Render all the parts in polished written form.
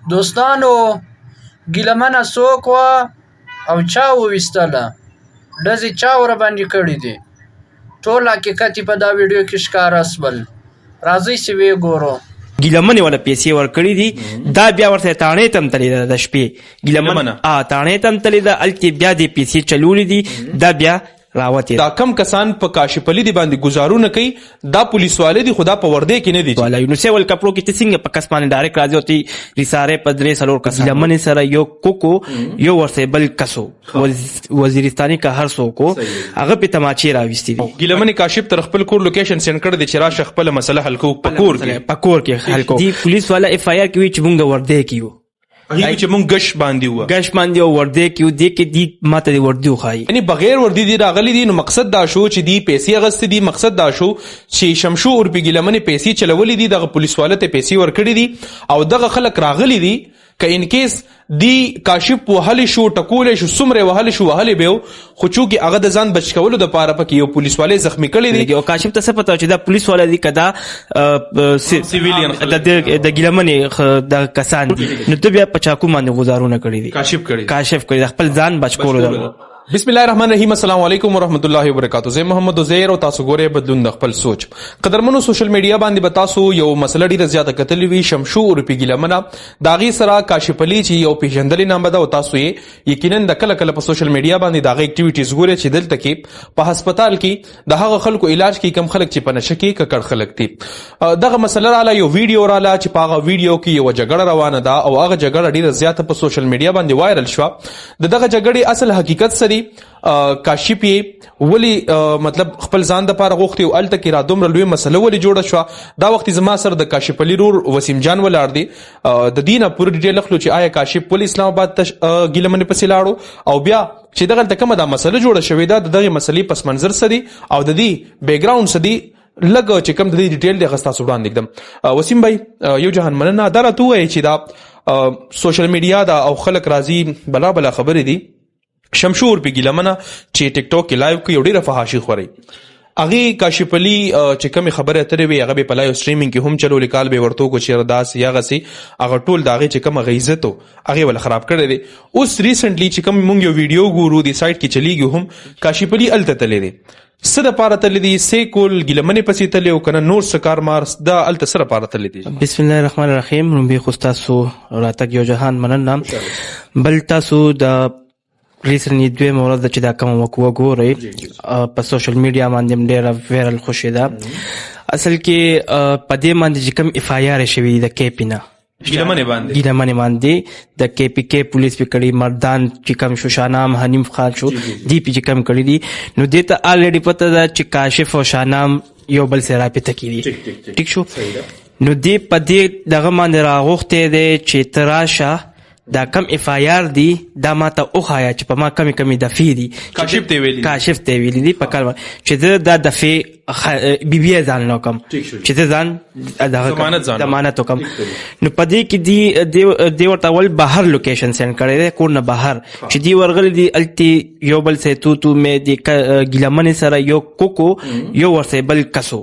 دوستانو ګیلمنه څوک وه او چا وویستله، ډزې چا ورباندې کړي دي، ټول حقیقت په دا ویډیو کې ښکاره شول. راځئ چې ویې ګورو. ګیلمنې ولا پیسې ورکړي دي، دا بیا ورته تاڼې ته هم تللې ده د شپې. ګیلمنه تاڼې ته هم تللې ده، هلته بیا دې پیسې چلولې دي، دا بیا راوتې. دا کم کسان په کاشف علي دي باندې گزارونه کوي، دا پولیس والے دي، خدا په ورده کې نه دي. والا نو سیول کپړو کې څنګه په کس باندې ډایرکټ راځي او تی ریساره په درې سلور کس ګیلمنې سره یو کوکو یو ورته بل کسو وزیرستاني کا هر سو کو هغه په تماچې راوستي دي. ګیلمنې کاشف تر خپل کور لوکیشن سند کړ دي چې راشه خپل مسله حل کو پکور کې حل کو. دی پولیس والا اف آی آر کې چې مونږ ورده کیو هغه چې مونږ غش باندې ورده کیو دې کې دی ماته دی وردی خای، یعنی بغیر وردی دی راغلی دي. نو مقصد دا شو چې دی پیسې اغستې دي، مقصد دا شو چې شمشو اور په ګیلمنې پیسې چلولې دي، دغه پولیس والا ته پیسې ورکړي دي او دغه خلک راغلي دي که ان کیس دی کاشف وهلی شو ټکول شو سمره وهلی شو وهلی به خو چونکی هغه د ځان بچ کولو د پاره پکې یو پولیس والے زخمی کړي دي او کاشف ته څه پته چې دا پولیس والا دي کدا سیویلین د ګیلمنې د کسان دي، نو ته بیا پچاکو باندې گزارونه کړي دي، کاشف کړي خپل ځان بچ کولو. بسم الله الرحمن الرحیم. السلام علیکم ورحمۃ اللہ وبرکاتہ. زه محمد عزیر او تاسو ګوره بدلون د خپل سوچ. قدرمنو سوشل میډیا باندې بتاسو یو مسله ډیره زیاته کتلې وی شمشو او په ګیلمنه داغي سره کاشف علي چې یو پیژندل نامه ده او تاسو یې یقینا د کله کله په سوشل میډیا باندې داغه اکټیویټیز ګوره چې دلته کې په هسپتال کې د هغه خلکو علاج کې کم خلک چې په نشه کې ککړ خلک دي. دغه مسله رااله یو ویډیو رااله چې په هغه ویډیو کې یو جګړه روانه ده او هغه جګړه ډیره زیاته په سوشل میډیا باندې وایرل شو. دغه جګړې اصل حقیقت سری کاشف ولی مطلب خپل ځان د پاره غوښتي او الته کې را دومره لوی مسله ولی جوړه شو. دا وخت زما سره د کاشف علي رور وسیم جان ولاړ دی، د دینه پوره ډیټیل خلو چې آیا کاشف پولیس اسلام آباد ګیلمنې پسې لاړو او بیا چې دغه کومه دا مسله جوړه شوې ده دغه مسلې پس منظر سدي او د دې بیک ګراوند سدي لګ چې کوم د دې ډیټیل د غستا سودان دګم. وسیم بھائی یو جهان مننه درته وای چې دا سوشل میډیا دا او خلک راضي بلا بلا خبرې دي. شمشور په ګیلمنه چې ټیک ټاک کې لایو کې ډیره فحاشي خوري، هغه کاشف علي چې کوم خبره اترې وي هغه په لایو سټریمینګ کې هم چلو لیکال به ورته کو چې رداس یا غسي هغه ټول داغه چې کوم غیزتو هغه ول خراب کړی دی. اوس ریسنټلی چې کوم مونږ یو ویډیو ګورو دی سایت کې چلیږي هم کاشف علي الته تللی دی سره پاره تللی دی سیکول ګیلمنې پسې تللی او کنه نور سکار مارس دا الته سره پاره تللی دی. بسم الله الرحمن الرحیم. نو به خوستاسو راتګ یو جهان مننه بل تاسو د ریسنټلی دوی مورد چې دا کوم وګورئ په سوشل میډیا باندې ډېر وایرل خوشی ده. اصل کې په دې باندې چې کوم اف آی آر شوی د کیپینا ګیلمنې باندې د کې پی کې پولیس په کړي مردان چې کوم شو شانام حنیف خان شو دی پی چې کوم کړي دي، نو دې ته الریډي پته ده چې کاشف او شانام یو بل سره راپته کیدي. ټیک شو، نو دې په دې دغه باندې راغوخته دي چې تراشه دا کم اف آی آر دی دا ماته اوخایا چې په ما کمی دفعې دي کاشف ته ویلي دي په کار چې دا دفعې بی بی ځان نو کم چې ځان ضمانت وکم. نو پدې کې دی ورته ول بهر لوکیشن سند کړی دی کور نه بهر چې دی ورغلی دی التی یو بل سه تو مې دی ګیلمنې سره یو کوکو یو ورته بل کسو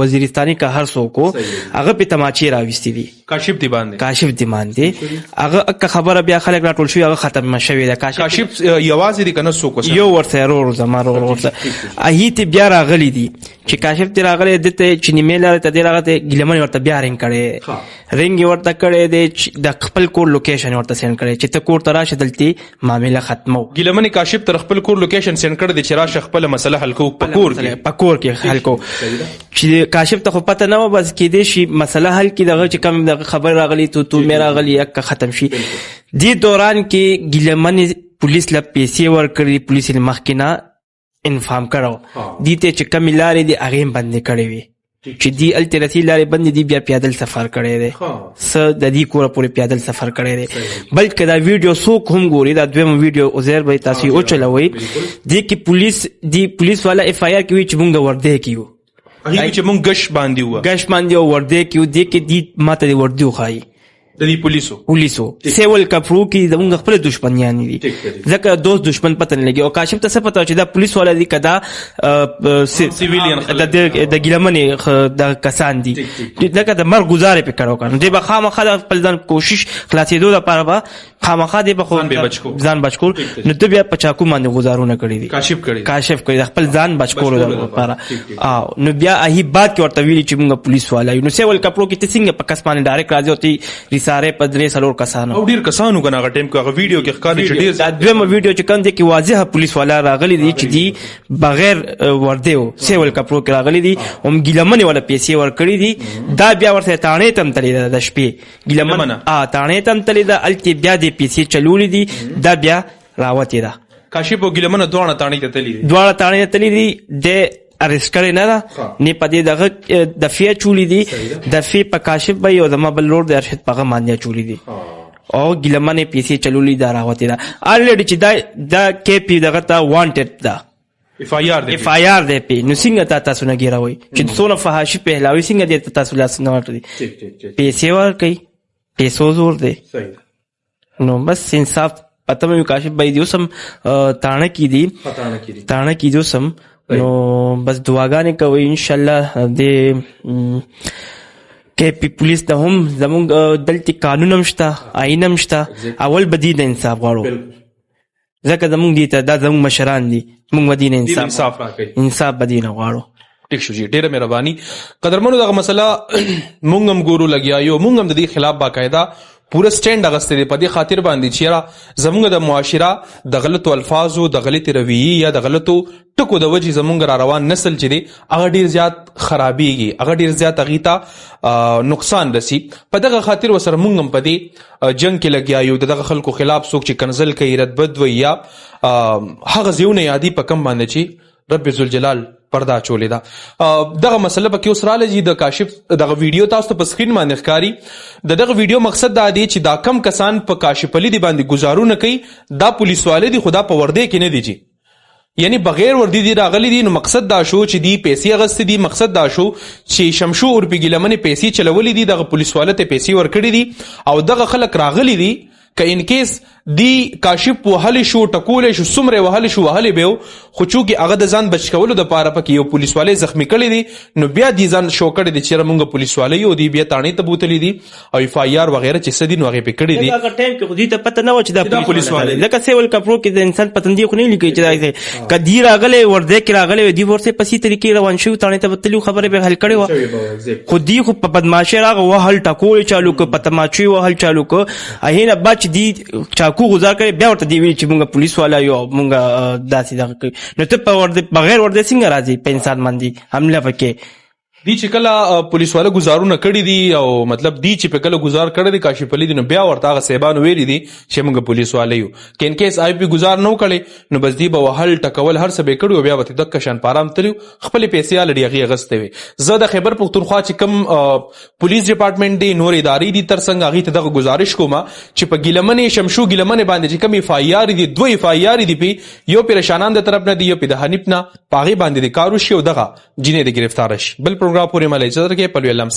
وزیرستاني کا هر سو کو هغه په تماچې راوستي دي کاشف دی باندې هغه خبره بیا خلک راټول شو هغه ختم شوی ده. کاشف یوازې دی کنه سو کو یو ورته رور زماره ورته اهیته بیا راغلی دی چې کاشف تی راغلی دته چې نیمه لاره ته دی راغته ګیلمنې ورته بیا رنګ ورته کړي دی د خپل کور لوکیشن ورته سند کړي چې ته کور ته راشه دلته معاملې ختمو. ګیلمنې کاشف تر خپل کور لوکیشن سند کړي دی چې راشه خپل مسله حل کو پکور کې حل کو چې کاشف ته خو پته نه و بس کې دې شي مسله حل کې دغه چې کوم خبر راغلی تو مې راغلی یک ختم شي. دې دوران کې ګیلمنې پولیس لا پیسې ورکړي، پولیس یې مخکینه انفارم کړو دي ته چې کمی لارې دي هغه بندې کړې وي چې دی الټرسی لارې بندې دي بیا پیادل سفر کړی دی س د دې کوره پورې پیادل سفر کړی دی. بلکې دا ویډیو څوک هم ګوري دا دویم ویډیو عزیر به تاسو او چلوي دي کې پولیس والا اف آی آر کوي چې مونږ ورده کیو هغه چې مونږ غش باندې ورده کیو دي کې دي ماته ورده خای د دې پولیسو سیول کپرو کې زمونږ خپل دشمنیان دي ځکه دوست دشمن پته نه لګي او کاشف ته څه پته چې دا پولیس والا دي کدا سیویلین د ګیلمنې د کسان دي لکه د مرګ گزارې په کړو کنه دی به خامخا د خپل ځان کوشش خلاصېدو لپاره به خامخا دی به ځان بچ کول نو ته بیا په چاکو باندې گزارونه کړی دي کاشف کړی د خپل ځان بچ کولو لپاره نو بیا هی بات کې ورته ویلي چې موږ پولیس والا یو نو سیول کپرو کې ته څنګه په کس باندې ډایرکټ راځي او تی ساره پدري سلور کسانو او ډیر کسانو کنه هغه ټیم کې هغه ویډیو کې ښکاري چې ډیر دا دویمه ویډیو چې کوم دی کې واضح پولیس والا راغلي دي چې دی بغیر ورده سیول کپرو کې راغلي دي هم ګیلمنې ولا پیسې ور کړی دي دا بیا ورته تانې تم تلې د شپې ګیلمن تانې تم تلې د التی بیا د پیسې چلولې دي دا بیا راوتی دا کاشف او ګیلمن دواړه تانې تلې دي د ارست کړی نه ده نه پدې دغه د فیا چولی دي د فی په کاشف به یو زما بل لور د ارشد په باندې چولی دي او ګلمنه پیسې چلولې دا راوته ده الریډي چې دا کې پی دغه تا وانټډ ده اف آی آر دی پی نو څنګه تاسو نه ګیراوي چې څونه فحاشي په هلاوي څنګه دي تاسو لاس نه ورته پیسې ور کوي پیسو زور دی نو بس انصاف پته مې کاشف به دې سم تانه کی دي سم نو بس دعاګانې کوي ان شاء الله د کې پولیس ته هم زموږ دلته قانون هم شته آئین هم شته اول بدی د انصاف غواړو ځکه زموږ دي ته دا زموږ مشران دي موږ بدی نه انصاف بدی نه غواړو ټیک شو جی ډیره مهرباني قدرمنو دغه مسله مونږ هم ګورو لګیا یو مونږ هم د دې خلاف باقاعده پورا سټینډ اغستې دی په دې خاطر باندې چې زمونږ د معاشره د غلطو الفاظو د غلطي رویې یا د غلطو ټکو د وجې زمونږ را روان نسل چې دی هغه ډیر زیات خرابېږي هغه ډیر زیات هغې ته نقصان رسي په دغه خاطر ورسره مونږ هم په دې جنګ کې لګیا یو د دغه خلکو خلاف څوک چې کنزل کوي ردبد وي یا هغه ځایونه یادي په کم باندې چې رب ذوالجلال پردا چولې ده دغه مسله پکې اوس راغله چې د کاشف دغه ویډیو تاسو ته په سکرین باندې ښکاري دغه ویډیو مقصد دا دی چې دا کم کسان په کاشف علي دی باندې گزارونه کوي دا پولیس والے دي خدا په ورده کې نه دي جی یعنی بغیر وردی دی راغلي دي نو مقصد دا شو چې دی پیسې اغستې دي مقصد دا شو چې شمشو اورپی ګیلمنې پیسې چلولې دي دغه پولیس والے ته پیسې ورکړي دي او دغه خلک راغلي دي که ان کیس دی کاشف وهلی شو ټکولې شو څومره وهلی شو وهلی به خو چونکې هغه د ځان بچ کولو دپاره پکې یو پولیس والی زخمی کړی دی نو بیا دی ځان شو کړی دی چې موږ پولیس والی یو دی بیا تاڼې ته بوتلی دي او اف آی آر وغیره چې څه دي نو هغې پې کړي دي هغه ټایم کې خو دوی ته پته نه وه چې دا پولیس والی لکه سیول کپرو کې د انسان پتندي خو نه لیکي چې دا که دی راغلی ورده کې راغلی دی ورسې پسې طریقې روان شوي تاڼې ته به تلي خبرې به حل کړې وه خو دی خو په بدماشۍ راغه وهل ټکول چالو که په تماچۍ وهل چالو که هغې نه بعد چې دی چاکو گزار کړي بیا ورته دی ویلي چې مونږ پولیس والا یو مونږ داسې دغه کوي نو ته په بغیر ورده څنګه راځي په انسان باندې حمله پکې دی چې کله پولیس والا گزارونه کړي دي او مطلب دی چې په کله گزار کړی دی کاشف علي دی نو بیا ورته هغه صاحبانو ویلي دي چې موږ پولیس والا یو که ان کیس آی پی گزار نه وکړی نو بس دی به وهل ټکول هر څه به یې کړي او بیا به دغه شان په ارام تلي خپلې پیسې الډي هغې اغستې وې زه د خیبر پښتونخوا چې کوم پولیس ډپارټمنټ دی نور ادارې دي تر څنګ هغې ته دغه گزارش کوم چې په ګیلمنې شمشو ګیلمنې باندې چې کوم اف آی آر دي 2 اف آی آر دي پې یو پې رشانان د طرف نه دي یو پې د حنیف نه په هغې باندې د کار وشي او دغه جینې د ګرفتاره شي بل پروګرام پورې ملی کې پلوی علم